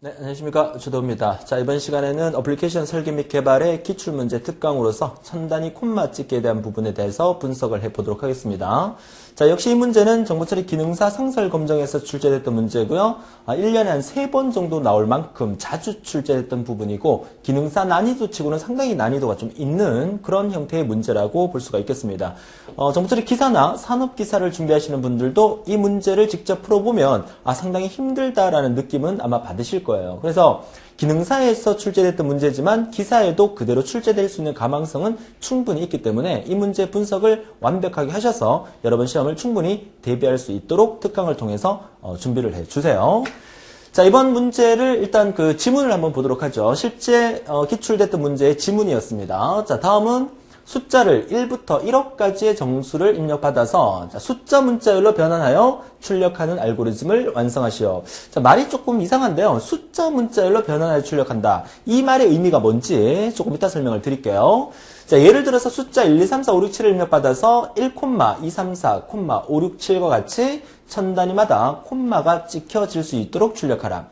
네, 안녕하십니까. 주도입니다. 자, 이번 시간에는 어플리케이션 설계 및 개발의 기출문제 특강으로서 천 단위 콤마 찍기에 대한 부분에 대해서 분석을 해보도록 하겠습니다. 자, 역시 이 문제는 정보처리 기능사 상설 검정에서 출제됐던 문제고요. 1년에 한 3번 정도 나올 만큼 자주 출제됐던 부분이고, 기능사 난이도 치고는 상당히 난이도가 좀 있는 그런 형태의 문제라고 볼 수가 있겠습니다. 정보처리 기사나 산업기사를 준비하시는 분들도 이 문제를 직접 풀어보면 상당히 힘들다라는 느낌은 아마 받으실 거예요. 그래서 기능사에서 출제됐던 문제지만 기사에도 그대로 출제될 수 있는 가망성은 충분히 있기 때문에 이 문제 분석을 완벽하게 하셔서 여러분 시험을 충분히 대비할 수 있도록 특강을 통해서 준비를 해주세요. 자, 이번 문제를 일단 그 지문을 한번 보도록 하죠. 실제 기출됐던 문제의 지문이었습니다. 자, 다음은 숫자를 1부터 1억까지의 정수를 입력받아서 숫자 문자열로 변환하여 출력하는 알고리즘을 완성하시오. 자, 말이 조금 이상한데요. 숫자 문자열로 변환하여 출력한다. 이 말의 의미가 뭔지 조금 이따 설명을 드릴게요. 자, 예를 들어서 숫자 1, 2, 3, 4, 5, 6, 7을 입력받아서 1, 2, 3, 4, 5, 6, 7과 같이 천 단위마다 콤마가 찍혀질 수 있도록 출력하라.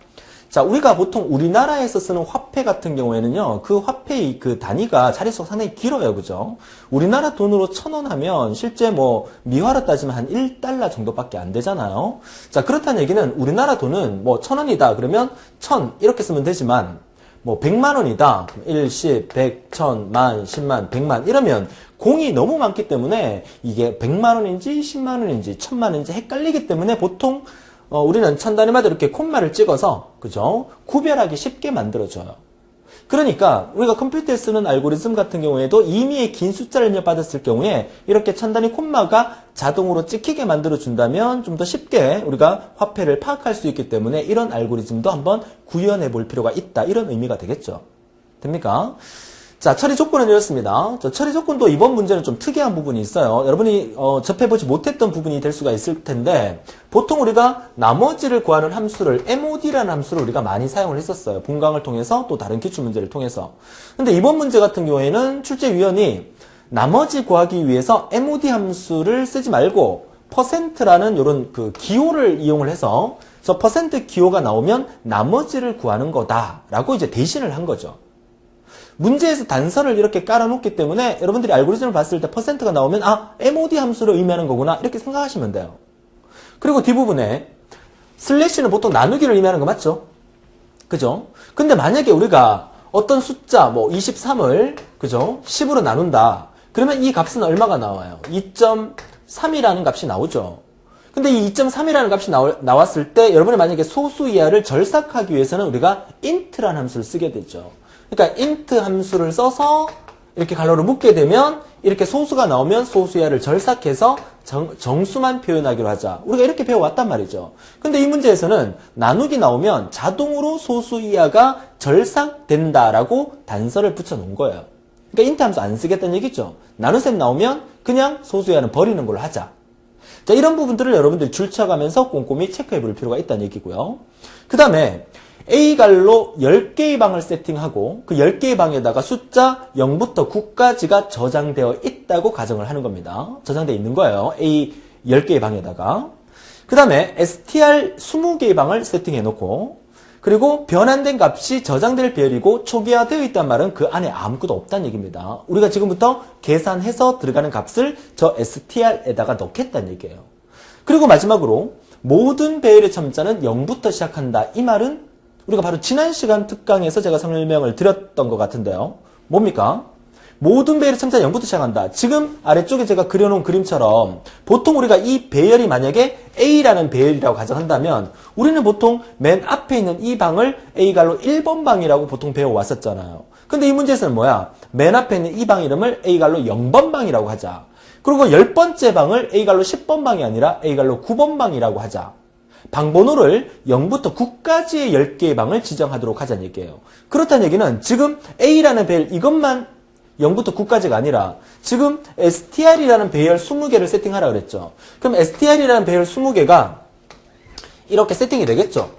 자, 우리가 보통 우리나라에서 쓰는 화폐 같은 경우에는요, 그 화폐의 그 단위가 자릿수가 상당히 길어요, 그죠? 우리나라 돈으로 1,000원 하면 실제 뭐 미화로 따지면 한 1달러 정도밖에 안 되잖아요. 자, 그렇다는 얘기는 우리나라 돈은 뭐 1,000원이다 그러면 1,000 이렇게 쓰면 되지만 뭐 100만 원이다. 1, 10, 100, 1000, 만, 10만, 100만 이러면 공이 너무 많기 때문에 이게 100만 원인지 10만 원인지 1000만 원인지 헷갈리기 때문에 보통 우리는 천 단위마다 이렇게 콤마를 찍어서, 그죠? 구별하기 쉽게 만들어줘요. 그러니까, 우리가 컴퓨터에 쓰는 알고리즘 같은 경우에도 이미의 긴 숫자를 입력받았을 경우에, 이렇게 천 단위 콤마가 자동으로 찍히게 만들어준다면, 좀 더 쉽게 우리가 화폐를 파악할 수 있기 때문에, 이런 알고리즘도 한번 구현해 볼 필요가 있다. 이런 의미가 되겠죠. 됩니까? 자, 처리 조건은 이렇습니다. 처리 조건도 이번 문제는 좀 특이한 부분이 있어요. 여러분이 접해보지 못했던 부분이 될 수가 있을 텐데 보통 우리가 나머지를 구하는 함수를 MOD라는 함수를 우리가 많이 사용을 했었어요. 분강을 통해서 또 다른 기출문제를 통해서. 근데 이번 문제 같은 경우에는 출제위원이 나머지 구하기 위해서 MOD 함수를 쓰지 말고 %라는 이런 그 기호를 이용을 해서 저 % 기호가 나오면 나머지를 구하는 거다라고 이제 대신을 한 거죠. 문제에서 단서를 이렇게 깔아놓기 때문에 여러분들이 알고리즘을 봤을 때 %가 나오면 MOD 함수를 의미하는 거구나 이렇게 생각하시면 돼요. 그리고 뒷부분에 슬래시는 보통 나누기를 의미하는 거 맞죠? 그죠? 근데 만약에 우리가 어떤 숫자 뭐 23을 그죠? 10으로 나눈다. 그러면 이 값은 얼마가 나와요? 2.3이라는 값이 나오죠. 근데 이 2.3이라는 값이 나왔을 때 여러분이 만약에 소수 이하를 절삭하기 위해서는 우리가 int라는 함수를 쓰게 되죠. 그러니까 int 함수를 써서 이렇게 괄호를 묶게 되면 이렇게 소수가 나오면 소수 이하를 절삭해서 정수만 표현하기로 하자. 우리가 이렇게 배워왔단 말이죠. 근데 이 문제에서는 나누기 나오면 자동으로 소수 이하가 절삭된다라고 단서를 붙여놓은 거예요. 그러니까 int 함수 안 쓰겠다는 얘기죠. 나눗셈 나오면 그냥 소수 이하는 버리는 걸로 하자. 자, 이런 부분들을 여러분들이 줄쳐가면서 꼼꼼히 체크해 볼 필요가 있다는 얘기고요. 그 다음에 A갈로 10개의 방을 세팅하고 그 10개의 방에다가 숫자 0부터 9까지가 저장되어 있다고 가정을 하는 겁니다. 저장되어 있는 거예요. A 10개의 방에다가. 그 다음에 str 20개의 방을 세팅해 놓고 그리고 변환된 값이 저장될 배열이고 초기화되어 있단 말은 그 안에 아무것도 없다는 얘기입니다. 우리가 지금부터 계산해서 들어가는 값을 저 str에다가 넣겠다는 얘기예요. 그리고 마지막으로 모든 배열의 첨자는 0부터 시작한다. 이 말은 우리가 바로 지난 시간 특강에서 제가 설명을 드렸던 것 같은데요. 뭡니까? 모든 배열의 첨자는 0부터 시작한다. 지금 아래쪽에 제가 그려놓은 그림처럼 보통 우리가 이 배열이 만약에 A라는 배열이라고 가정한다면 우리는 보통 맨 앞에 있는 이 방을 A갈로 1번 방이라고 보통 배워왔었잖아요. 근데 이 문제에서는 뭐야? 맨 앞에 있는 이 방 이름을 A갈로 0번 방이라고 하자. 그리고 10번째 방을 A갈로 10번 방이 아니라 A갈로 9번 방이라고 하자. 방 번호를 0부터 9까지의 10개의 방을 지정하도록 하자는 얘기예요. 그렇다는 얘기는 지금 A라는 배열 이것만 0부터 9까지가 아니라 지금 str이라는 배열 20개를 세팅하라 그랬죠. 그럼 str이라는 배열 20개가 이렇게 세팅이 되겠죠.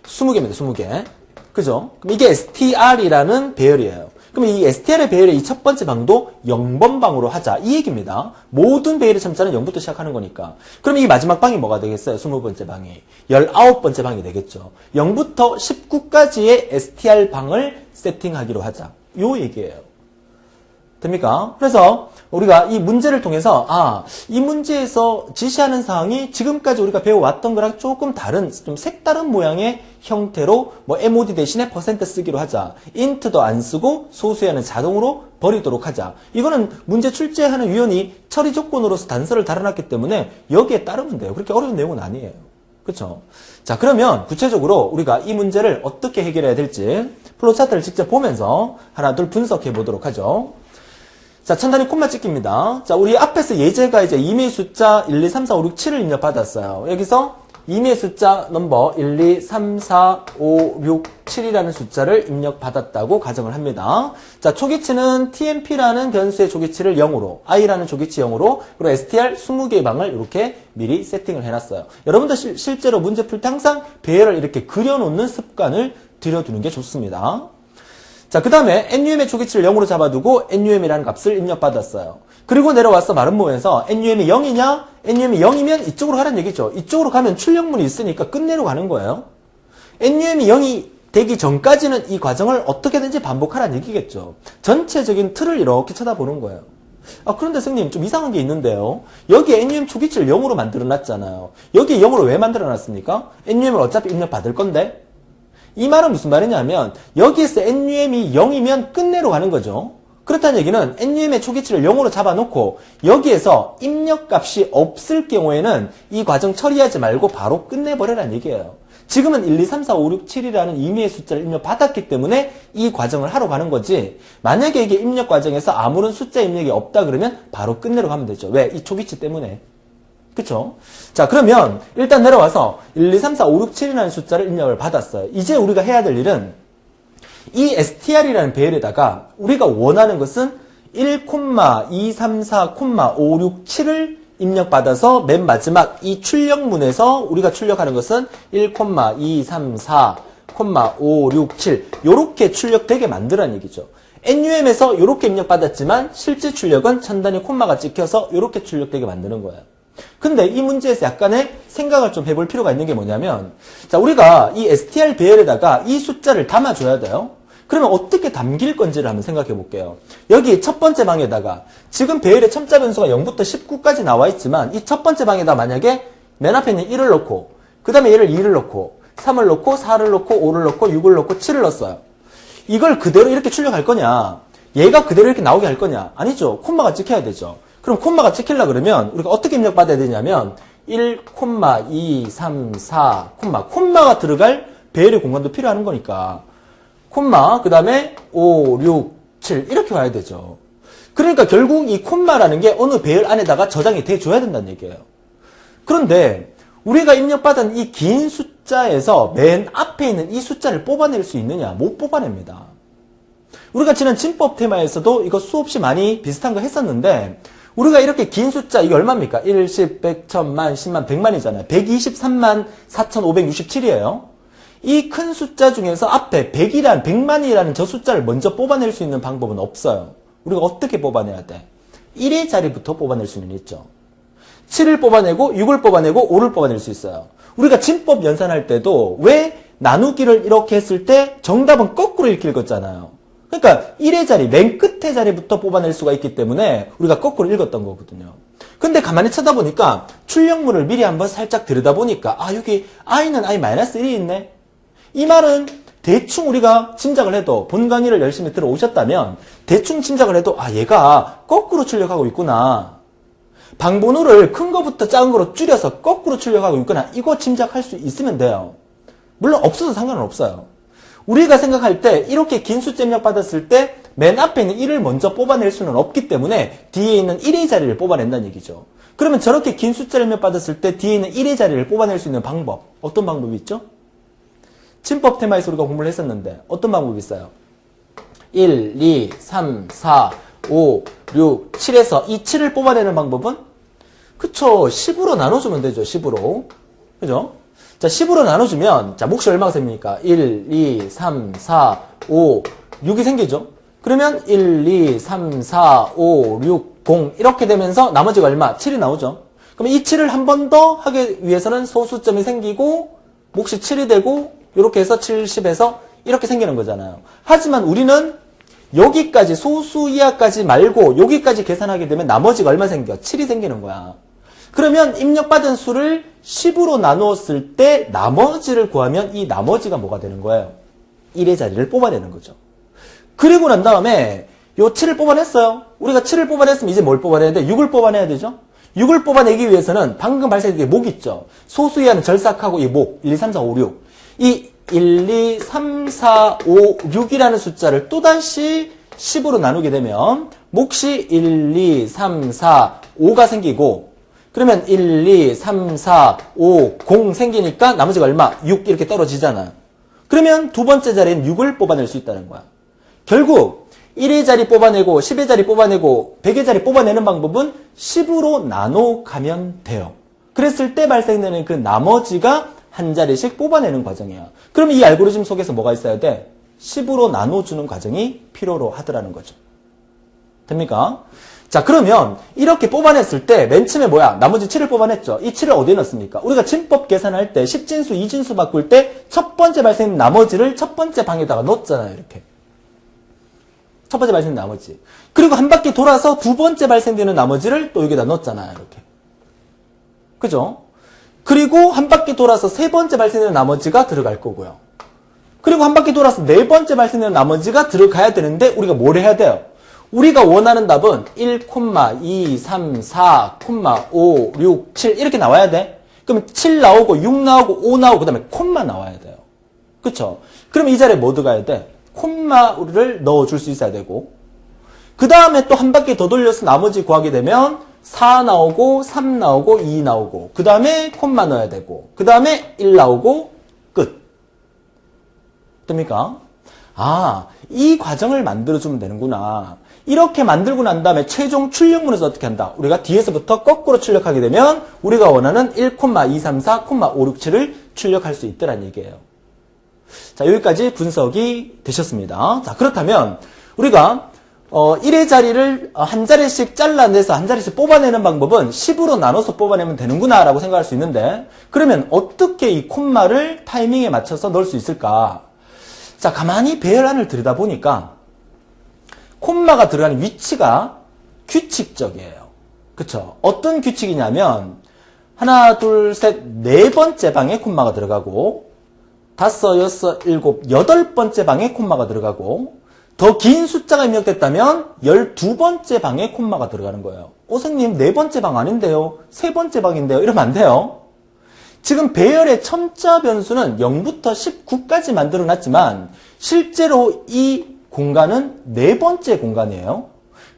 20개입니다. 20개. 그죠? 그럼 이게 str이라는 배열이에요. 그러면 이 STR의 배열의 이 첫 번째 방도 0번 방으로 하자. 이 얘기입니다. 모든 배열의 첨자는 0부터 시작하는 거니까. 그럼 이 마지막 방이 뭐가 되겠어요? 20번째 방이. 19번째 방이 되겠죠. 0부터 19까지의 STR 방을 세팅하기로 하자. 요 얘기예요. 됩니까? 그래서 우리가 이 문제를 통해서 이 문제에서 지시하는 사항이 지금까지 우리가 배워왔던 거랑 조금 다른, 좀 색다른 모양의 형태로 뭐 MOD 대신에 % 쓰기로 하자. int도 안 쓰고 소수에는 자동으로 버리도록 하자. 이거는 문제 출제하는 위원이 처리 조건으로서 단서를 달아놨기 때문에 여기에 따르면 돼요. 그렇게 어려운 내용은 아니에요. 그렇죠? 자, 그러면 구체적으로 우리가 이 문제를 어떻게 해결해야 될지 플로차트를 직접 보면서 하나 둘 분석해 보도록 하죠. 자, 천단위 콤마 찍기입니다. 자, 우리 앞에서 예제가 이제 임의의 숫자 1, 2, 3, 4, 5, 6, 7을 입력받았어요. 여기서 임의의 숫자 넘버 1, 2, 3, 4, 5, 6, 7이라는 숫자를 입력받았다고 가정을 합니다. 자, 초기치는 tmp라는 변수의 초기치를 0으로, i라는 초기치 0으로, 그리고 str 20개의 방을 이렇게 미리 세팅을 해놨어요. 여러분들 실제로 문제 풀 때 항상 배열을 이렇게 그려놓는 습관을 들여두는 게 좋습니다. 자, 그 다음에 num의 초기치를 0으로 잡아두고 num이라는 값을 입력받았어요. 그리고 내려와서 마름모에서 num이 0이냐? num이 0이면 이쪽으로 가라는 얘기죠. 이쪽으로 가면 출력문이 있으니까 끝내로 가는 거예요. num이 0이 되기 전까지는 이 과정을 어떻게든지 반복하라는 얘기겠죠. 전체적인 틀을 이렇게 쳐다보는 거예요. 그런데 선생님 좀 이상한 게 있는데요. 여기에 num 초기치를 0으로 만들어놨잖아요. 여기에 0으로 왜 만들어놨습니까? num을 어차피 입력받을 건데. 이 말은 무슨 말이냐면 여기에서 num이 0이면 끝내로 가는 거죠. 그렇다는 얘기는 num의 초기치를 0으로 잡아놓고 여기에서 입력값이 없을 경우에는 이 과정 처리하지 말고 바로 끝내버리라는 얘기예요. 지금은 1, 2, 3, 4, 5, 6, 7이라는 임의의 숫자를 입력받았기 때문에 이 과정을 하러 가는 거지, 만약에 이게 입력 과정에서 아무런 숫자 입력이 없다 그러면 바로 끝내로 가면 되죠. 왜? 이 초기치 때문에. 그쵸? 자, 그러면 일단 내려와서 1, 2, 3, 4, 5, 6, 7이라는 숫자를 입력을 받았어요. 이제 우리가 해야 될 일은 이 str이라는 배열에다가 우리가 원하는 것은 1, 2, 3, 4, 5, 6, 7을 입력받아서 맨 마지막 이 출력문에서 우리가 출력하는 것은 1, 2, 3, 4, 5, 6, 7 요렇게 출력되게 만들라는 얘기죠. num에서 요렇게 입력받았지만 실제 출력은 천단위 콤마가 찍혀서 요렇게 출력되게 만드는 거예요. 근데 이 문제에서 약간의 생각을 좀 해볼 필요가 있는 게 뭐냐면, 자, 우리가 이 str 배열에다가 이 숫자를 담아줘야 돼요. 그러면 어떻게 담길 건지를 한번 생각해 볼게요. 여기 첫 번째 방에다가 지금 배열의 첨자 변수가 0부터 19까지 나와 있지만 이 첫 번째 방에다 만약에 맨 앞에 있는 1을 넣고 그 다음에 얘를 2를 넣고 3을 넣고 4를 넣고 5를 넣고 6을 넣고 7을 넣었어요. 이걸 그대로 이렇게 출력할 거냐, 얘가 그대로 이렇게 나오게 할 거냐? 아니죠. 콤마가 찍혀야 되죠. 그럼 콤마가 찍히려고 그러면 우리가 어떻게 입력받아야 되냐면 1, 2, 3, 4, 콤마가 들어갈 배열의 공간도 필요한 거니까 콤마, 그 다음에 5, 6, 7 이렇게 와야 되죠. 그러니까 결국 이 콤마라는 게 어느 배열 안에다가 저장이 돼줘야 된다는 얘기예요. 그런데 우리가 입력받은 이 긴 숫자에서 맨 앞에 있는 이 숫자를 뽑아낼 수 있느냐? 못 뽑아냅니다. 우리가 지난 진법 테마에서도 이거 수없이 많이 비슷한 거 했었는데, 우리가 이렇게 긴 숫자, 이게 얼마입니까? 1, 10, 100, 1000만, 10만, 100만이잖아요. 123만 4567이에요. 이 큰 숫자 중에서 앞에 100만이라는 저 숫자를 먼저 뽑아낼 수 있는 방법은 없어요. 우리가 어떻게 뽑아내야 돼? 1의 자리부터 뽑아낼 수는 있죠. 7을 뽑아내고 6을 뽑아내고 5를 뽑아낼 수 있어요. 우리가 진법 연산할 때도 왜 나누기를 이렇게 했을 때 정답은 거꾸로 이렇게 읽었잖아요. 그러니까 1의 자리, 맨 끝의 자리부터 뽑아낼 수가 있기 때문에 우리가 거꾸로 읽었던 거거든요. 근데 가만히 쳐다보니까 출력문을 미리 한번 살짝 들여다보니까 여기 i는 i-1이 있네. 이 말은 대충 우리가 짐작을 해도, 본 강의를 열심히 들어오셨다면 대충 짐작을 해도 얘가 거꾸로 출력하고 있구나. 방번호를 큰 거부터 작은 거로 줄여서 거꾸로 출력하고 있구나. 이거 짐작할 수 있으면 돼요. 물론 없어도 상관은 없어요. 우리가 생각할 때 이렇게 긴 숫자 입력 받았을 때 맨 앞에 있는 1을 먼저 뽑아낼 수는 없기 때문에 뒤에 있는 1의 자리를 뽑아낸다는 얘기죠. 그러면 저렇게 긴 숫자를 입력 받았을 때 뒤에 있는 1의 자리를 뽑아낼 수 있는 방법, 어떤 방법이 있죠? 진법 테마에서 우리가 공부를 했었는데 어떤 방법이 있어요? 1, 2, 3, 4, 5, 6, 7에서 이 7을 뽑아내는 방법은? 그쵸, 10으로 나눠주면 되죠. 10으로. 그죠? 자, 10으로 나눠주면, 자, 몫이 얼마가 생깁니까? 1, 2, 3, 4, 5, 6이 생기죠? 그러면 1, 2, 3, 4, 5, 6, 0 이렇게 되면서 나머지가 얼마? 7이 나오죠. 그럼 이 7을 한 번 더 하기 위해서는 소수점이 생기고 몫이 7이 되고 이렇게 해서 70에서 이렇게 생기는 거잖아요. 하지만 우리는 여기까지 소수 이하까지 말고 여기까지 계산하게 되면 나머지가 얼마 생겨? 7이 생기는 거야. 그러면 입력받은 수를 10으로 나누었을 때 나머지를 구하면 이 나머지가 뭐가 되는 거예요? 1의 자리를 뽑아내는 거죠. 그리고 난 다음에 요 7을 뽑아냈어요. 우리가 7을 뽑아냈으면 이제 뭘 뽑아내야 돼? 6을 뽑아내야 되죠. 6을 뽑아내기 위해서는 방금 발생된 게 목 있죠. 소수 이하는 절삭하고 이 목 1, 2, 3, 4, 5, 6 이 1, 2, 3, 4, 5, 6이라는 숫자를 또다시 10으로 나누게 되면 몫이 1, 2, 3, 4, 5가 생기고 그러면 1, 2, 3, 4, 5, 0 생기니까 나머지가 얼마? 6 이렇게 떨어지잖아. 그러면 두 번째 자리엔 6을 뽑아낼 수 있다는 거야. 결국 1의 자리 뽑아내고 10의 자리 뽑아내고 100의 자리 뽑아내는 방법은 10으로 나눠 가면 돼요. 그랬을 때 발생되는 그 나머지가 한 자리씩 뽑아내는 과정이야. 그러면 이 알고리즘 속에서 뭐가 있어야 돼? 10으로 나눠주는 과정이 필요로 하더라는 거죠. 됩니까? 자, 그러면 이렇게 뽑아냈을 때 맨 처음에 뭐야? 나머지 7을 뽑아냈죠. 이 7을 어디에 넣습니까? 우리가 진법 계산할 때 10진수, 2진수 바꿀 때 첫 번째 발생된 나머지를 첫 번째 방에다가 넣었잖아요. 이렇게. 첫 번째 발생된 나머지. 그리고 한 바퀴 돌아서 두 번째 발생되는 나머지를 또 여기다 넣었잖아요. 이렇게. 그죠? 그리고 한 바퀴 돌아서 세 번째 발생되는 나머지가 들어갈 거고요. 그리고 한 바퀴 돌아서 네 번째 발생되는 나머지가 들어가야 되는데 우리가 뭘 해야 돼요? 우리가 원하는 답은 1, 2, 3, 4, 5, 6, 7 이렇게 나와야 돼. 그러면 7 나오고 6 나오고 5 나오고 그 다음에 콤마 나와야 돼요. 그쵸? 그럼 이 자리에 뭐 들어가야 돼? 콤마를 넣어줄 수 있어야 되고 그 다음에 또 한 바퀴 더 돌려서 나머지 구하게 되면 4 나오고 3 나오고 2 나오고 그 다음에 콤마 넣어야 되고 그 다음에 1 나오고 끝. 됩니까? 아, 이 과정을 만들어주면 되는구나. 이렇게 만들고 난 다음에 최종 출력문에서 어떻게 한다? 우리가 뒤에서부터 거꾸로 출력하게 되면 우리가 원하는 1, 2, 3, 4, 5, 6, 7을 출력할 수 있다는 얘기예요. 자, 여기까지 분석이 되셨습니다. 자, 그렇다면 우리가 1의 자리를 한 자리씩 잘라내서 한 자리씩 뽑아내는 방법은 10으로 나눠서 뽑아내면 되는구나 라고 생각할 수 있는데 그러면 어떻게 이 콤마를 타이밍에 맞춰서 넣을 수 있을까? 자, 가만히 배열안을 들여다보니까 콤마가 들어가는 위치가 규칙적이에요. 그쵸? 어떤 규칙이냐면 하나, 둘, 셋, 네 번째 방에 콤마가 들어가고 다섯, 여섯, 일곱, 여덟 번째 방에 콤마가 들어가고 더 긴 숫자가 입력됐다면 12번째 방에 콤마가 들어가는 거예요. 선생님, 네 번째 방 아닌데요? 세 번째 방인데요? 이러면 안 돼요. 지금 배열의 첨자 변수는 0부터 19까지 만들어 놨지만 실제로 이 공간은 네 번째 공간이에요.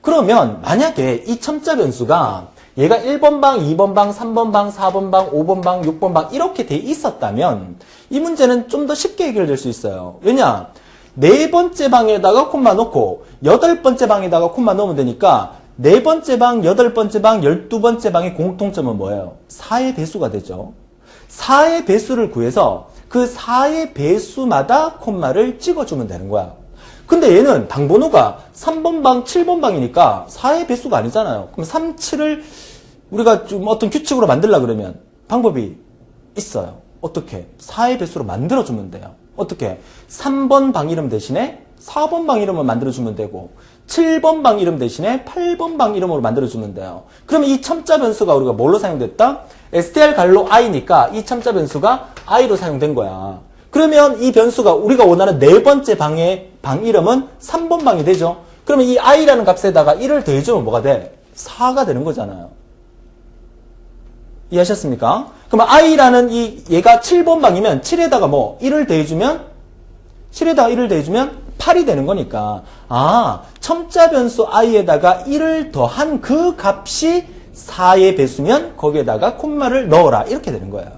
그러면 만약에 이 첨자 변수가 얘가 1번 방, 2번 방, 3번 방, 4번 방, 5번 방, 6번 방 이렇게 돼 있었다면 이 문제는 좀 더 쉽게 해결될 수 있어요. 왜냐? 네 번째 방에다가 콤마 넣고 여덟 번째 방에다가 콤마 넣으면 되니까 네 번째 방, 여덟 번째 방, 12번째 방의 공통점은 뭐예요? 4의 배수가 되죠. 4의 배수를 구해서 그 4의 배수마다 콤마를 찍어주면 되는 거야. 근데 얘는 방번호가 3번 방, 7번 방이니까 4의 배수가 아니잖아요. 그럼 3, 7을 우리가 좀 어떤 규칙으로 만들려고 그러면 방법이 있어요. 어떻게? 4의 배수로 만들어주면 돼요. 어떻게? 3번 방 이름 대신에 4번 방 이름을 만들어주면 되고 7번 방 이름 대신에 8번 방 이름으로 만들어주면 돼요. 그러면 이 첨자 변수가 우리가 뭘로 사용됐다? str 갈로 i니까 이 첨자 변수가 i로 사용된 거야. 그러면 이 변수가 우리가 원하는 네 번째 방의 방 이름은 3번 방이 되죠. 그러면 이 i라는 값에다가 1을 더해주면 뭐가 돼? 4가 되는 거잖아요. 이해하셨습니까? 그러면 i라는 얘가 7번 방이면 7에다가 뭐 1을 더해주면 7에다가 1을 더해주면 8이 되는 거니까 첨자 변수 i에다가 1을 더한 그 값이 4의 배수면 거기에다가 콤마를 넣어라 이렇게 되는 거예요.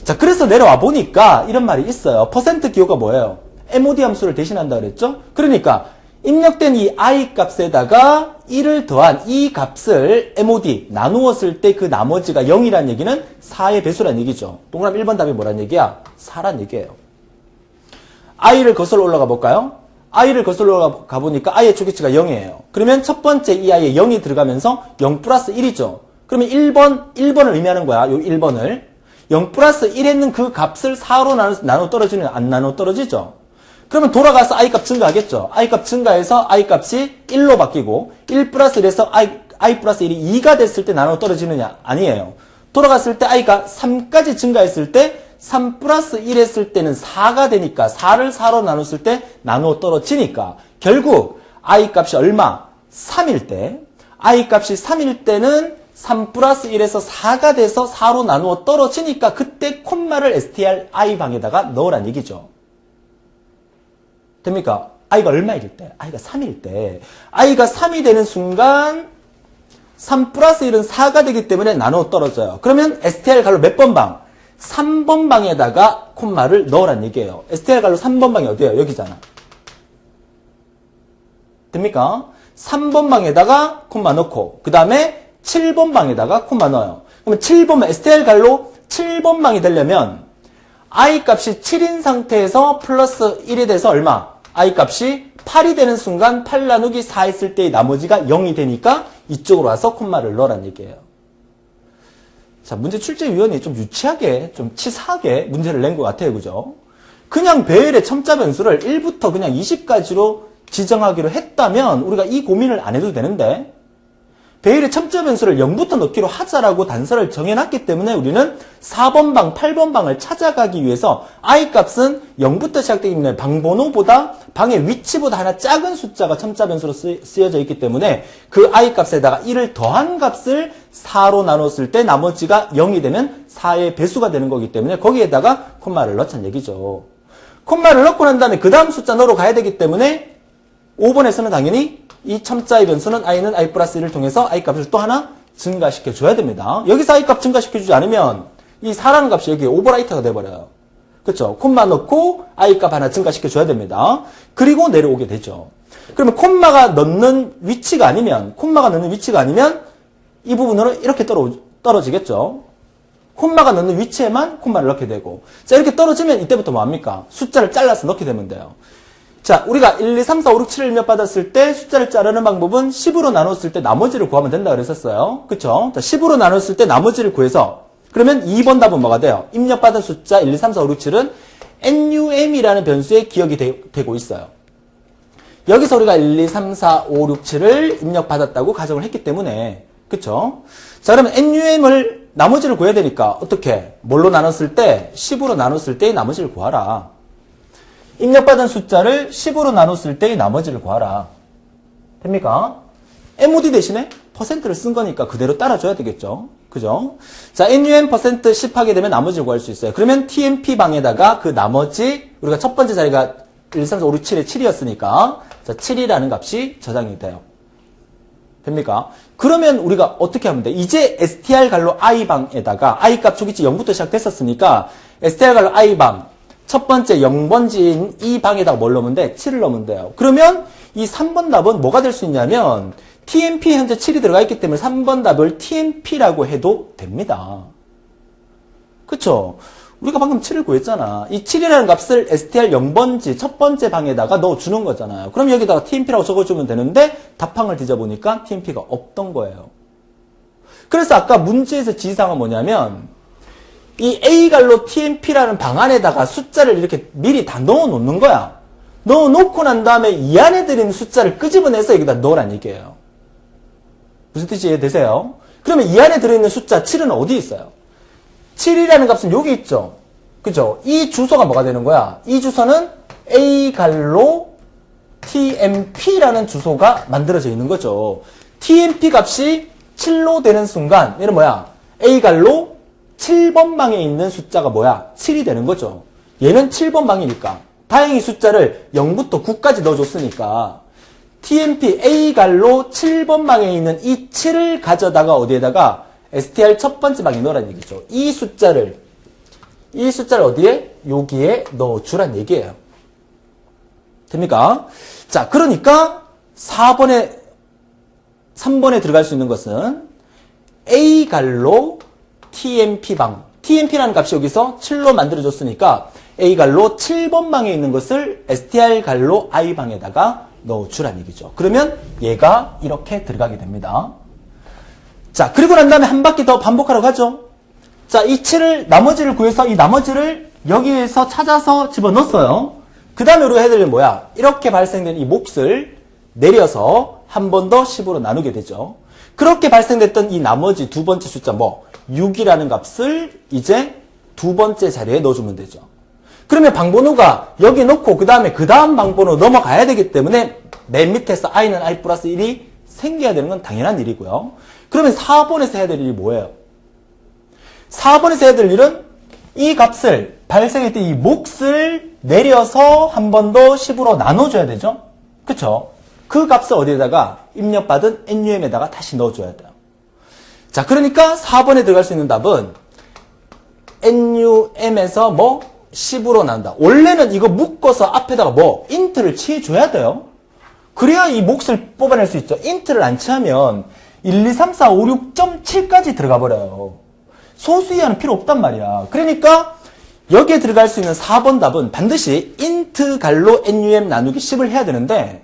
자, 그래서 내려와 보니까 이런 말이 있어요. 퍼센트 기호가 뭐예요? MOD 함수를 대신한다 그랬죠? 그러니까 입력된 이 i 값에다가 1을 더한 이 값을 MOD 나누었을 때 그 나머지가 0이란 얘기는 4의 배수란 얘기죠. 동그라미 1번 답이 뭐란 얘기야? 4란 얘기예요. i를 거슬러 올라가 볼까요? i를 거슬러 가보니까 i의 초기치가 0이에요. 그러면 첫 번째 이 i에 0이 들어가면서 0 플러스 1이죠. 그러면 1번을 의미하는 거야. 요 1번을. 0 플러스 1 했는 그 값을 4로 나눠 떨어지는, 안 나눠 떨어지죠. 그러면 돌아가서 i 값 증가하겠죠. i 값 증가해서 i 값이 1로 바뀌고 1 플러스 1에서 i 플러스 1이 2가 됐을 때 나눠 떨어지느냐? 아니에요. 돌아갔을 때 i가 3까지 증가했을 때 3 플러스 1 했을 때는 4가 되니까 4를 4로 나눴을 때 나눠 떨어지니까 결국 i 값이 얼마? 3일 때 i 값이 3일 때는 3 플러스 1에서 4가 돼서 4로 나누어 떨어지니까 그때 콤마를 str i 방에다가 넣으란 얘기죠. 됩니까? i가 얼마일 때? i가 3일 때. i가 3이 되는 순간 3 플러스 1은 4가 되기 때문에 나누어 떨어져요. 그러면 str 갈로 몇 번 방? 3번 방에다가 콤마를 넣으란 얘기예요. str 갈로 3번 방이 어디예요? 여기잖아. 됩니까? 3번 방에다가 콤마 넣고 그 다음에 7번 방에다가 콤마 넣어요. 그러면 7번 str 갈로 7번 방이 되려면 i 값이 7인 상태에서 플러스 1이 돼서 얼마? i 값이 8이 되는 순간 8 나누기 4 했을 때의 나머지가 0이 되니까 이쪽으로 와서 콤마를 넣으란 얘기예요. 자, 문제 출제위원이 좀 유치하게, 좀 치사하게 문제를 낸 것 같아요. 그죠? 그냥 배열의 첨자 변수를 1부터 그냥 20까지로 지정하기로 했다면 우리가 이 고민을 안 해도 되는데 배열의 첨자 변수를 0부터 넣기로 하자라고 단서를 정해놨기 때문에 우리는 4번 방, 8번 방을 찾아가기 위해서 i 값은 0부터 시작되기 때문에 방 번호보다 방의 위치보다 하나 작은 숫자가 첨자 변수로 쓰여져 있기 때문에 그 i 값에다가 1을 더한 값을 4로 나눴을 때 나머지가 0이 되면 4의 배수가 되는 거기 때문에 거기에다가 콤마를 넣자는 얘기죠. 콤마를 넣고 난 다음에 그 다음 숫자 넣으러 가야 되기 때문에 5번에서는 당연히 이 첨자의 변수는 i는 i 플러스 1을 통해서 i 값을 또 하나 증가시켜줘야 됩니다. 여기서 i 값 증가시켜주지 않으면 이 4라는 값이 여기 오버라이트가 돼버려요. 그렇죠? 콤마 넣고 i 값 하나 증가시켜줘야 됩니다. 그리고 내려오게 되죠. 그러면 콤마가 넣는 위치가 아니면 이 부분으로 이렇게 떨어지겠죠. 콤마가 넣는 위치에만 콤마를 넣게 되고 자 이렇게 떨어지면 이때부터 뭐합니까? 숫자를 잘라서 넣게 되면 돼요. 자, 우리가 1, 2, 3, 4, 5, 6, 7을 입력받았을 때 숫자를 자르는 방법은 10으로 나눴을 때 나머지를 구하면 된다 그랬었어요. 그쵸? 자, 10으로 나눴을 때 나머지를 구해서 그러면 2번 답은 뭐가 돼요? 입력받은 숫자 1, 2, 3, 4, 5, 6, 7은 num이라는 변수에 기억이 되고 있어요. 여기서 우리가 1, 2, 3, 4, 5, 6, 7을 입력받았다고 가정을 했기 때문에 그쵸? 자, 그러면 num을 나머지를 구해야 되니까 어떻게? 뭘로 나눴을 때? 10으로 나눴을 때의 나머지를 구하라. 입력받은 숫자를 10으로 나눴을 때의 나머지를 구하라. 됩니까? MOD 대신에 %를 쓴 거니까 그대로 따라줘야 되겠죠. 그죠? 자, NUM %10 하게 되면 나머지를 구할 수 있어요. 그러면 TMP 방에다가 그 나머지, 우리가 첫 번째 자리가 1, 3, 4, 5, 6, 7에 7이었으니까, 자, 7이라는 값이 저장이 돼요. 됩니까? 그러면 우리가 어떻게 하면 돼? 이제 str 갈로 i 방에다가 i 값 초기치 0부터 시작됐었으니까 str 갈로 i 방 첫 번째 0번지인 이 방에다가 뭘 넣으면 돼? 7을 넣으면 돼요. 그러면 이 3번 답은 뭐가 될 수 있냐면 TMP에 현재 7이 들어가 있기 때문에 3번 답을 TMP라고 해도 됩니다. 그쵸? 우리가 방금 7을 구했잖아. 이 7이라는 값을 str 0번지 첫 번째 방에다가 넣어주는 거잖아요. 그럼 여기다가 TMP라고 적어주면 되는데 답항을 뒤져보니까 TMP가 없던 거예요. 그래서 아까 문제에서 지시사항은 뭐냐면 이 A갈로 TMP라는 방 안에다가 숫자를 이렇게 미리 다 넣어놓는 거야. 넣어놓고 난 다음에 이 안에 들어있는 숫자를 끄집어내서 여기다 넣으란 얘기예요. 무슨 뜻이 이해되세요? 그러면 이 안에 들어있는 숫자 7은 어디 있어요? 7이라는 값은 여기 있죠. 그죠? 이 주소가 뭐가 되는 거야? 이 주소는 A갈로 TMP라는 주소가 만들어져 있는 거죠. TMP 값이 7로 되는 순간 얘는 뭐야? A갈로 7번 방에 있는 숫자가 뭐야? 7이 되는 거죠. 얘는 7번 방이니까 다행히 숫자를 0부터 9까지 넣어줬으니까 TMP A갈로 7번 방에 있는 이 7을 가져다가 어디에다가 str 첫 번째 방에 넣으란 얘기죠. 이 숫자를 어디에? 여기에 넣어주란 얘기예요. 됩니까? 자, 그러니까 3번에 들어갈 수 있는 것은 A갈로 TMP방. TMP라는 값이 여기서 7로 만들어졌으니까 A갈로 7번 방에 있는 것을 STR갈로 I방에다가 넣어주란 얘기죠. 그러면 얘가 이렇게 들어가게 됩니다. 자, 그리고 난 다음에 한 바퀴 더 반복하라고 하죠. 자, 이 7을, 나머지를 구해서 이 나머지를 여기에서 찾아서 집어넣었어요. 그 다음에 우리가 해야 될 일은 뭐야? 이렇게 발생된 이 몫을 내려서 한 번 더 10으로 나누게 되죠. 그렇게 발생됐던 이 나머지 두 번째 숫자 6이라는 값을 이제 두 번째 자리에 넣어주면 되죠. 그러면 방번호가 여기 놓고 그 다음 방번호 넘어가야 되기 때문에 맨 밑에서 i는 i 플러스 1이 생겨야 되는 건 당연한 일이고요. 그러면 4번에서 해야 될 일이 뭐예요? 4번에서 해야 될 일은 이 값을 발생했던 이 몫을 내려서 한 번 더 10으로 나눠줘야 되죠. 그쵸? 그 값을 어디에다가 입력받은 NUM에다가 다시 넣어줘야 돼요. 자, 그러니까 4번에 들어갈 수 있는 답은 NUM에서 10으로 나눈다. 원래는 이거 묶어서 앞에다가 인트를 취해줘야 돼요. 그래야 이 몫을 뽑아낼 수 있죠. 인트를 안 취하면 1, 2, 3, 4, 5, 6.7까지 들어가 버려요. 소수 이하는 필요 없단 말이야. 그러니까 여기에 들어갈 수 있는 4번 답은 반드시 int 갈로 NUM 나누기 10을 해야 되는데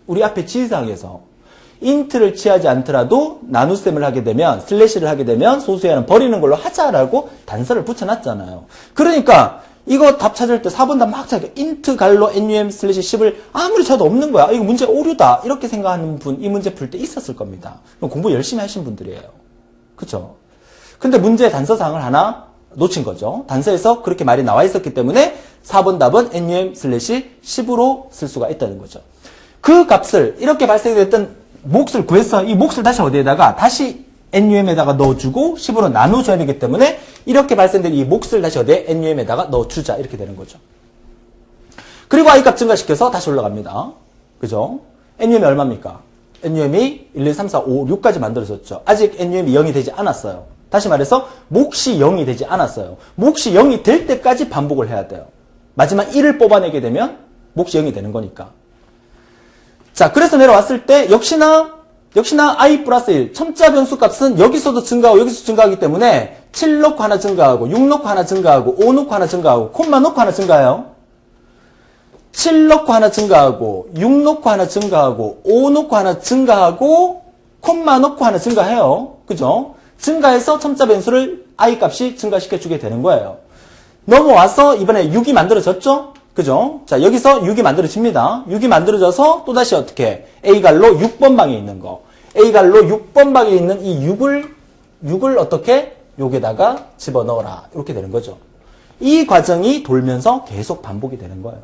우리 앞에 지시사항에서 int를 취하지 않더라도 나눗셈을 하게 되면 슬래시를 하게 되면 소수 이하는 버리는 걸로 하자라고 단서를 붙여놨잖아요. 그러니까 이거 답 찾을 때 4번 답 막 찾으니까 int 갈로 NUM 슬래시 10을 아무리 쳐도 없는 거야. 이거 문제 오류다. 이렇게 생각하는 분 이 문제 풀 때 있었을 겁니다. 공부 열심히 하신 분들이에요. 그쵸? 근데 문제 단서사항을 하나 놓친 거죠. 단서에서 그렇게 말이 나와 있었기 때문에 4번 답은 NUM 슬래시 10으로 쓸 수가 있다는 거죠. 그 값을 이렇게 발생됐던 몫을 구해서 이 몫을 다시 어디에다가 다시 NUM에다가 넣어주고 10으로 나눠줘야 되기 때문에 이렇게 발생된 이 몫을 다시 어디에 NUM에다가 넣어주자 이렇게 되는 거죠. 그리고 I 값 증가시켜서 다시 올라갑니다. 그죠? NUM이 얼마입니까? NUM이 1, 2, 3, 4, 5, 6까지 만들어졌죠. 아직 NUM이 0이 되지 않았어요. 다시 말해서 몫이 0이 되지 않았어요. 몫이 0이 될 때까지 반복을 해야 돼요. 마지막 1을 뽑아내게 되면 몫이 0이 되는 거니까. 자, 그래서 내려왔을 때 역시나 i 플러스 1 첨자 변수 값은 여기서도 증가하고 여기서도 증가하기 때문에 7 넣고 하나 증가하고 6 넣고 하나 증가하고 5 넣고 하나 증가하고 콤마 넣고 하나 증가해요. 7 넣고 하나 증가하고 6 넣고 하나 증가하고 5 넣고 하나 증가하고 콤마 넣고 하나 증가해요. 그죠? 증가해서 첨자 변수를 i 값이 증가시켜주게 되는 거예요. 넘어와서 이번에 6이 만들어졌죠? 그죠? 자, 여기서 6이 만들어집니다. 6이 만들어져서 또다시 어떻게? A갈로 6번 방에 있는 거. A갈로 6번 방에 있는 이 6을 어떻게? 여기다가 집어넣어라. 이렇게 되는 거죠. 이 과정이 돌면서 계속 반복이 되는 거예요.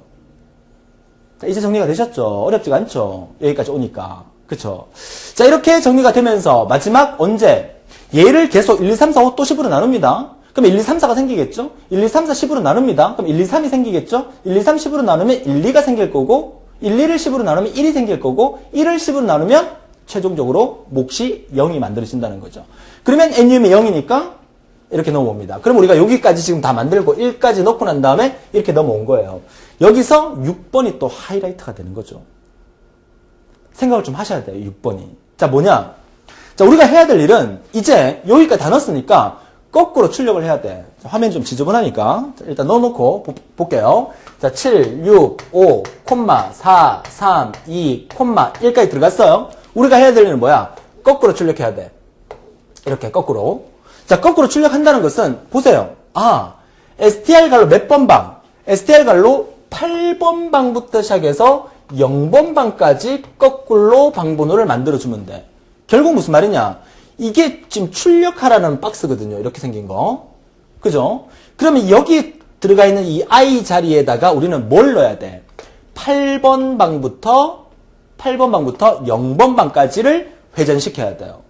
자, 이제 정리가 되셨죠? 어렵지가 않죠? 여기까지 오니까. 그쵸? 자, 이렇게 정리가 되면서 마지막 언제? 얘를 계속 1, 2, 3, 4, 5 또 10으로 나눕니다. 그럼 1, 2, 3, 4가 생기겠죠? 1, 2, 3, 4, 10으로 나눕니다. 그럼 1, 2, 3이 생기겠죠? 1, 2, 3, 10으로 나누면 1, 2가 생길 거고 1, 2를 10으로 나누면 1이 생길 거고 1을 10으로 나누면 최종적으로 몫이 0이 만들어진다는 거죠. 그러면 NUM이 0이니까 이렇게 넘어옵니다. 그럼 우리가 여기까지 지금 다 만들고 1까지 넣고 난 다음에 이렇게 넘어온 거예요. 여기서 6번이 또 하이라이트가 되는 거죠. 생각을 좀 하셔야 돼요. 6번이. 자, 뭐냐? 자, 우리가 해야 될 일은 이제 여기까지 다 넣었으니까 거꾸로 출력을 해야 돼. 자, 화면 좀 지저분하니까 자, 일단 넣어놓고 볼게요. 자, 7, 6, 5, 4, 3, 2, 1까지 들어갔어요. 우리가 해야 될 일은 뭐야? 거꾸로 출력해야 돼. 이렇게 거꾸로. 자, 거꾸로 출력한다는 것은 보세요. STR갈로 몇 번 방? STR갈로 8번 방부터 시작해서 0번 방까지 거꾸로 방번호를 만들어주면 돼. 결국 무슨 말이냐? 이게 지금 출력하라는 박스거든요. 이렇게 생긴 거. 그죠? 그러면 여기 들어가 있는 이 I 자리에다가 우리는 뭘 넣어야 돼? 8번 방부터 0번 방까지를 회전시켜야 돼요.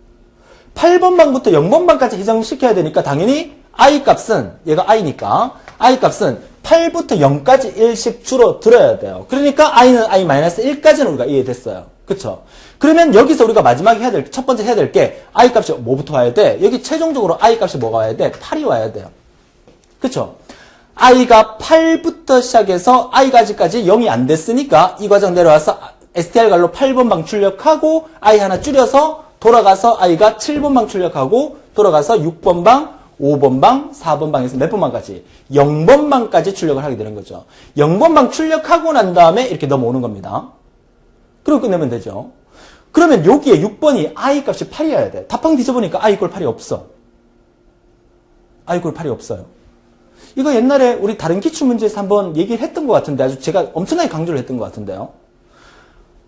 8번 방부터 0번 방까지 회전시켜야 되니까 당연히 I 값은, 얘가 I니까, I 값은 8부터 0까지 1씩 줄어들어야 돼요. 그러니까 I는 I-1까지는 우리가 이해됐어요. 그쵸? 그러면 여기서 우리가 마지막에 첫 번째 해야 될 게 I 값이 뭐부터 와야 돼? 여기 최종적으로 I 값이 뭐가 와야 돼? 8이 와야 돼요. 그쵸? I가 8부터 시작해서 I까지까지 0이 안 됐으니까 이 과정 내려와서 STR갈로 8번 방 출력하고 I 하나 줄여서 돌아가서 I가 7번 방 출력하고 돌아가서 6번 방, 5번방, 4번방에서 몇 번방까지? 0번방까지 출력을 하게 되는 거죠. 0번방 출력하고 난 다음에 이렇게 넘어오는 겁니다. 그리고 끝내면 되죠. 그러면 여기에 6번이 i 값이 8이어야 돼. 답방 뒤져보니까 i = 8이 없어. i = 8이 없어요. 이거 옛날에 우리 다른 기출문제에서 한번 얘기를 했던 것 같은데, 아주 제가 엄청나게 강조를 했던 것 같은데요.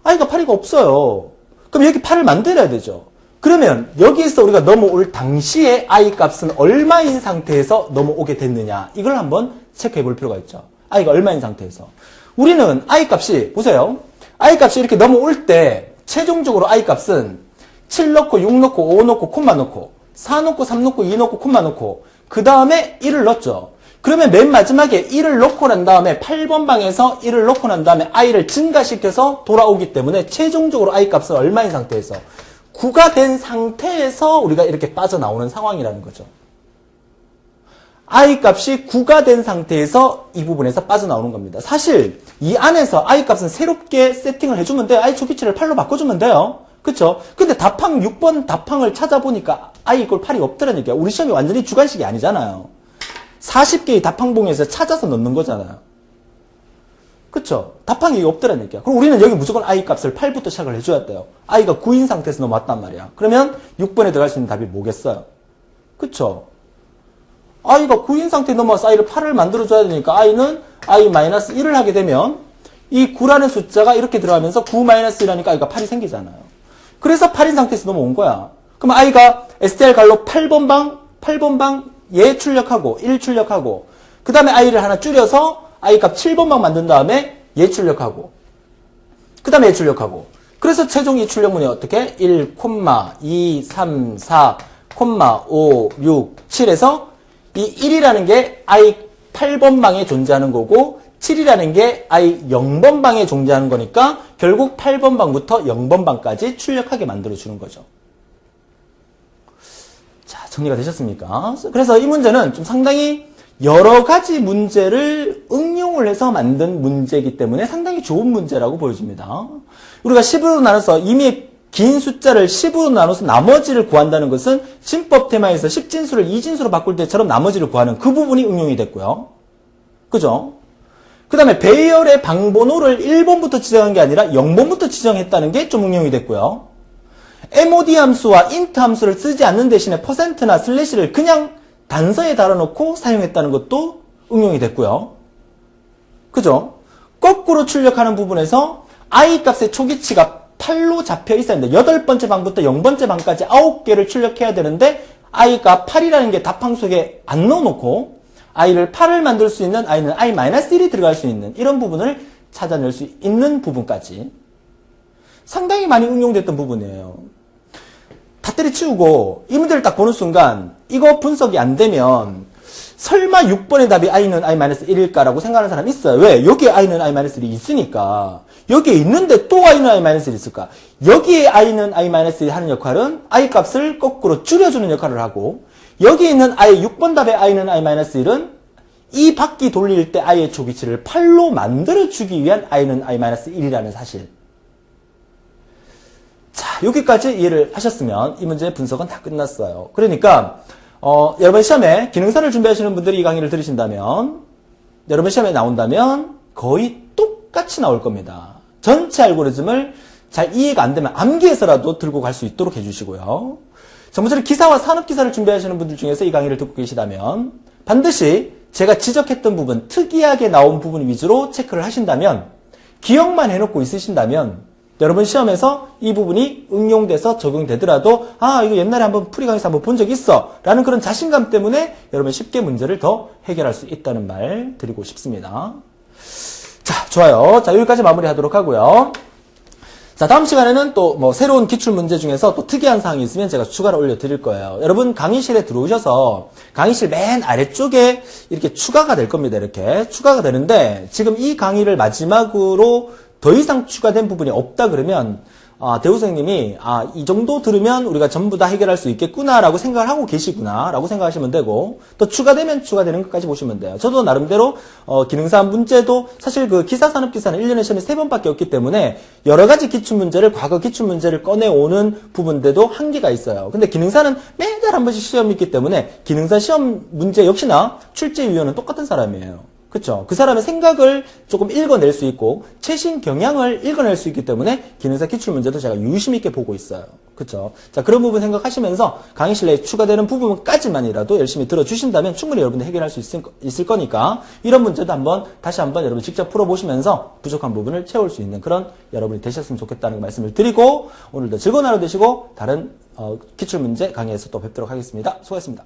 i가 8이가 없어요. 그럼 여기 8을 만들어야 되죠. 그러면 여기에서 우리가 넘어올 당시에 i 값은 얼마인 상태에서 넘어오게 됐느냐, 이걸 한번 체크해 볼 필요가 있죠. i가 얼마인 상태에서. 우리는 i 값이, 보세요. i 값이 이렇게 넘어올 때 최종적으로 i 값은 7 넣고 6 넣고 5 넣고 콤마 넣고 4 넣고 3 넣고 2 넣고 콤마 넣고 그 다음에 1을 넣었죠. 그러면 맨 마지막에 1을 넣고 난 다음에 8번 방에서 1을 넣고 난 다음에 i를 증가시켜서 돌아오기 때문에 최종적으로 i 값은 얼마인 상태에서 9가 된 상태에서 우리가 이렇게 빠져나오는 상황이라는 거죠. i 값이 9가 된 상태에서 이 부분에서 빠져나오는 겁니다. 사실 이 안에서 i 값은 새롭게 세팅을 해주면 돼요. i 초기치를 8로 바꿔주면 돼요. 그쵸? 근데 답항 6번 답항을 찾아보니까 i = 8이 없더라는 얘기야. 우리 시험이 완전히 주관식이 아니잖아요. 40개의 답항봉에서 찾아서 넣는 거잖아요. 그쵸? 답항이 없더라는 얘기야. 그럼 우리는 여기 무조건 i 값을 8부터 시작을 해줘야 돼요. i가 9인 상태에서 넘어왔단 말이야. 그러면 6번에 들어갈 수 있는 답이 뭐겠어요? 그쵸? i가 9인 상태에 넘어와서 i를 8을 만들어줘야 되니까 i는 i-1을 하게 되면 이 9라는 숫자가 이렇게 들어가면서 9-1하니까 i가 8이 생기잖아요. 그래서 8인 상태에서 넘어온 거야. 그럼 i가 str 갈로 8번방 얘 출력하고 1 출력하고 그 다음에 i를 하나 줄여서 i 값 7번방 만든 다음에 얘 출력하고 그 다음에 얘 출력하고 그래서 최종 이 출력문이 어떻게? 1, 2, 3, 4, 5, 6, 7에서 이 1이라는 게 i 8번방에 존재하는 거고 7이라는 게 i 0번방에 존재하는 거니까 결국 8번방부터 0번방까지 출력하게 만들어주는 거죠. 자, 정리가 되셨습니까? 그래서 이 문제는 좀 상당히 여러 가지 문제를 응용을 해서 만든 문제이기 때문에 상당히 좋은 문제라고 보여집니다. 우리가 10으로 나눠서 이미 긴 숫자를 10으로 나눠서 나머지를 구한다는 것은 진법 테마에서 10진수를 2진수로 바꿀 때처럼 나머지를 구하는 그 부분이 응용이 됐고요. 그죠? 그 다음에 배열의 방번호를 1번부터 지정한 게 아니라 0번부터 지정했다는 게 좀 응용이 됐고요. mod 함수와 int 함수를 쓰지 않는 대신에 %나 슬래시를 그냥 단서에 달아놓고 사용했다는 것도 응용이 됐고요. 그죠? 거꾸로 출력하는 부분에서 i 값의 초기치가 8로 잡혀 있어야 되는데 8번째 방부터 0번째 방까지 9개를 출력해야 되는데 i가 8이라는 게 답항 속에 안 넣어놓고 i를 8을 만들 수 있는 i는 i-1이 들어갈 수 있는 이런 부분을 찾아낼 수 있는 부분까지 상당히 많이 응용됐던 부분이에요. 다 때려치우고 이 문제를 딱 보는 순간 이거 분석이 안 되면 설마 6번의 답이 i는 i-1일까라고 생각하는 사람이 있어요. 왜? 여기에 i는 i-1이 있으니까. 여기에 있는데 또 i는 i-1이 있을까? 여기에 i는 i-1이 하는 역할은 i 값을 거꾸로 줄여주는 역할을 하고 여기에 있는 i 6번 답의 i는 i-1은 이 바퀴 돌릴 때 i의 초기치를 8로 만들어주기 위한 i는 i-1이라는 사실. 자, 여기까지 이해를 하셨으면 이 문제의 분석은 다 끝났어요. 그러니까 여러분 시험에 기능사를 준비하시는 분들이 이 강의를 들으신다면 여러분 시험에 나온다면 거의 똑같이 나올 겁니다. 전체 알고리즘을 잘 이해가 안 되면 암기해서라도 들고 갈 수 있도록 해주시고요. 전부처럼 기사와 산업기사를 준비하시는 분들 중에서 이 강의를 듣고 계시다면 반드시 제가 지적했던 부분, 특이하게 나온 부분 위주로 체크를 하신다면 기억만 해놓고 있으신다면 여러분 시험에서 이 부분이 응용돼서 적용되더라도 아 이거 옛날에 한번 풀이 강의에서 한번 본 적 있어 라는 그런 자신감 때문에 여러분 쉽게 문제를 더 해결할 수 있다는 말 드리고 싶습니다. 자, 좋아요. 자, 여기까지 마무리하도록 하고요. 자, 다음 시간에는 또 뭐 새로운 기출 문제 중에서 또 특이한 사항이 있으면 제가 추가로 올려드릴 거예요. 여러분 강의실에 들어오셔서 강의실 맨 아래쪽에 이렇게 추가가 될 겁니다. 이렇게 추가가 되는데 지금 이 강의를 마지막으로 더 이상 추가된 부분이 없다 그러면 대우 선생님이 이 정도 들으면 우리가 전부 다 해결할 수 있겠구나라고 생각을 하고 계시구나라고 생각하시면 되고, 또 추가되면 추가되는 것까지 보시면 돼요. 저도 나름대로 기능사 문제도 사실 그 기사산업기사는 1년에 시험이 3번밖에 없기 때문에 여러 가지 기출문제를, 과거 기출문제를 꺼내오는 부분들도 한계가 있어요. 근데 기능사는 매달 한 번씩 시험이 있기 때문에 기능사 시험 문제 역시나 출제위원은 똑같은 사람이에요. 그쵸? 그 사람의 생각을 조금 읽어낼 수 있고 최신 경향을 읽어낼 수 있기 때문에 기능사 기출문제도 제가 유심 있게 보고 있어요. 그쵸? 자, 그런 부분 생각하시면서 강의실 내에 추가되는 부분까지만이라도 열심히 들어주신다면 충분히 여러분들 해결할 수 있을 거니까 이런 문제도 다시 한번 여러분 직접 풀어보시면서 부족한 부분을 채울 수 있는 그런 여러분이 되셨으면 좋겠다는 말씀을 드리고, 오늘도 즐거운 하루 되시고 다른 기출문제 강의에서 또 뵙도록 하겠습니다. 수고하셨습니다.